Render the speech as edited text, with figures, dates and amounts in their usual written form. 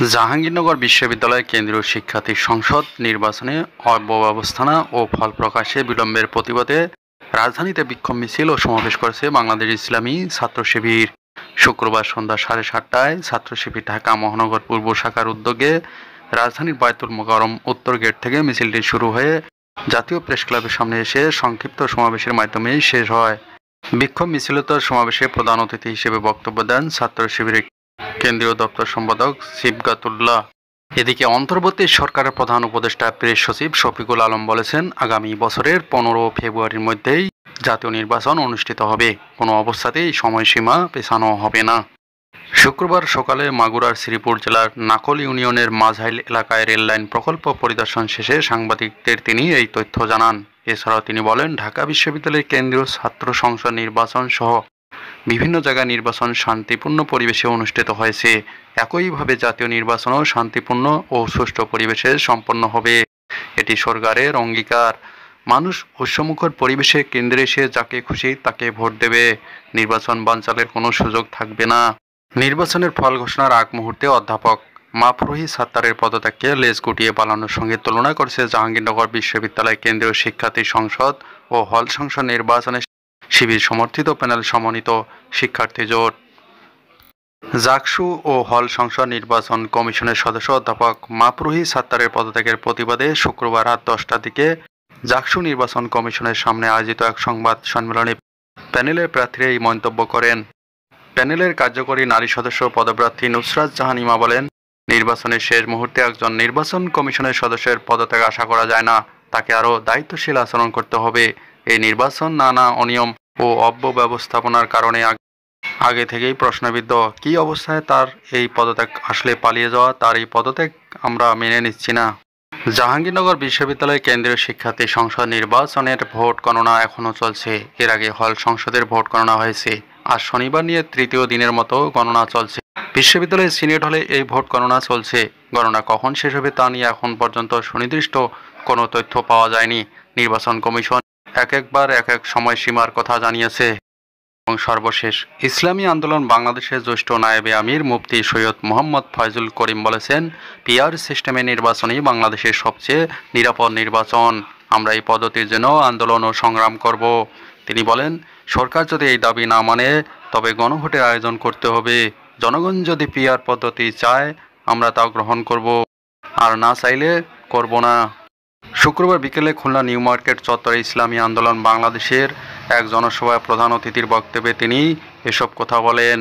জাহাঙ্গীরনগর বিশ্ববিদ্যালয় কেন্দ্রীয় শিক্ষার্থী সংসদ নির্বাচনে অব্যবস্থানা ও ফল প্রকাশে বিলম্বের প্রতিবাদে রাজধানীতে বিক্ষোভ মিছিল ও সমাবেশ করেছে বাংলাদেশ ইসলামী ছাত্র শিবির। শুক্রবার সন্ধ্যা 7:30টায় ছাত্র শিবির ঢাকা মহানগর পূর্ব শাখার উদ্যোগে রাজধানীর বায়তুল মোকাররম উত্তর গেট থেকে মিছিলটি শুরু হয়ে জাতীয় প্রেস ক্লাবের সামনে এসে সংক্ষিপ্ত সমাবেশের মাধ্যমে শেষ হয়। বিক্ষোভ মিছিলতর সমাবেশে প্রধান অতিথি হিসেবে বক্তব্য দেন ছাত্র শিবিরের কেন্দ্রীয় দপ্তর সম্পাদক সিবগাতুল্লাহ। এদিকে অন্তর্বর্তী সরকারের প্রধান উপদেষ্টা প্রেস সচিব শফিকুল আলম বলেছেন, আগামী বছরের 15 ফেব্রুয়ারির মধ্যেই জাতীয় নির্বাচন অনুষ্ঠিত হবে, কোনো অবস্থাতেই সময়সীমা পেছানো হবে না। শুক্রবার সকালে মাগুরার শ্রীপুর জেলার নাকল ইউনিয়নের মাঝাইল এলাকায় রেললাইন প্রকল্প পরিদর্শন শেষে সাংবাদিকদের তিনি এই তথ্য জানান। এছাড়াও তিনি বলেন, ঢাকা বিশ্ববিদ্যালয়ের কেন্দ্রীয় ছাত্র সংসদ নির্বাচন সহ বিভিন্ন জায়গায় নির্বাচন শান্তিপূর্ণ পরিবেশে অনুষ্ঠিত হয়েছে। একইভাবে জাতীয় নির্বাচনও শান্তিপূর্ণ ও সুষ্ঠু পরিবেশে সম্পন্ন হবে, এটি সরকারের অঙ্গীকার। মানুষ উৎসমুখর পরিবেশে কেন্দ্রে এসে যাকে খুশি তাকে ভোট দেবে, নির্বাচন বানচালের কোনো সুযোগ থাকবে না। নির্বাচনের ফল ঘোষণার আগ মুহূর্তে অধ্যাপক মাফরুহি সাত্তারের পদত্যাগকে লেজ গুটিয়ে পালানোর সঙ্গে তুলনা করেছে জাহাঙ্গীরনগর বিশ্ববিদ্যালয় কেন্দ্রীয় শিক্ষার্থী সংসদ ও হল সংসদ নির্বাচনে শিবির সমর্থিত প্যানেল সমন্বিত শিক্ষার্থী জোট। জাকসু ও হল সংসদ নির্বাচন কমিশনের সদস্য অধ্যাপক মাফরুহি সাত্তারের পদত্যাগের প্রতিবাদে শুক্রবার রাত 10টার দিকে জাকসু নির্বাচন কমিশনের সামনে আয়োজিত এক সংবাদ সম্মেলনে প্যানেলের প্রার্থীরা এই মন্তব্য করেন। প্যানেলের কার্যকরী নারী সদস্য পদপ্রার্থী নুসরাত জাহান ইমা বলেন, নির্বাচনের শেষ মুহূর্তে একজন নির্বাচন কমিশনের সদস্যের পদত্যাগ আশা করা যায় না, তাকে আরও দায়িত্বশীল আচরণ করতে হবে। এই নির্বাচন নানা অনিয়ম ও অব্যবস্থাপনার কারণে আগে থেকেই প্রশ্নবিদ্ধ। কী অবস্থায় তার এই পদত্যাগ? আসলে পালিয়ে যাওয়া তার এই পদত্যাগ আমরা মেনে নিচ্ছি না। জাহাঙ্গীরনগর বিশ্ববিদ্যালয় কেন্দ্রীয় শিক্ষার্থী সংসদ নির্বাচনের ভোট গণনা এখনও চলছে। এর আগে হল সংসদের ভোট গণনা হয়েছে। আজ শনিবার নিয়ে তৃতীয় দিনের মতো গণনা চলছে। বিশ্ববিদ্যালয়ের সিনেট হলে এই ভোট গণনা চলছে। গণনা কখন শেষ হবে তা নিয়ে এখন পর্যন্ত সুনির্দিষ্ট কোনো তথ্য পাওয়া যায়নি। নির্বাচন কমিশন একবার এক সময়সীমার কথা জানিয়েছে। এবং সর্বশেষ, ইসলামী আন্দোলন বাংলাদেশের জ্যেষ্ঠ নায়েবে আমির মুফতি সৈয়দ মোহাম্মদ ফয়জুল করিম বলেছেন, পিআর সিস্টেমে নির্বাচনই বাংলাদেশের সবচেয়ে নিরাপদ নির্বাচন। আমরা এই পদ্ধতির জন্য আন্দোলন ও সংগ্রাম করব। তিনি বলেন, সরকার যদি এই দাবি না মানে তবে গণভোটের আয়োজন করতে হবে। জনগণ যদি পিআর পদ্ধতি চায় আমরা তা গ্রহণ করব, আর না চাইলে করব না। শুক্রবার বিকেলে খুলনা নিউ মার্কেট চত্বরে ইসলামী আন্দোলন বাংলাদেশের এক জনসভায় প্রধান অতিথির বক্তব্যে তিনি এসব কথা বলেন।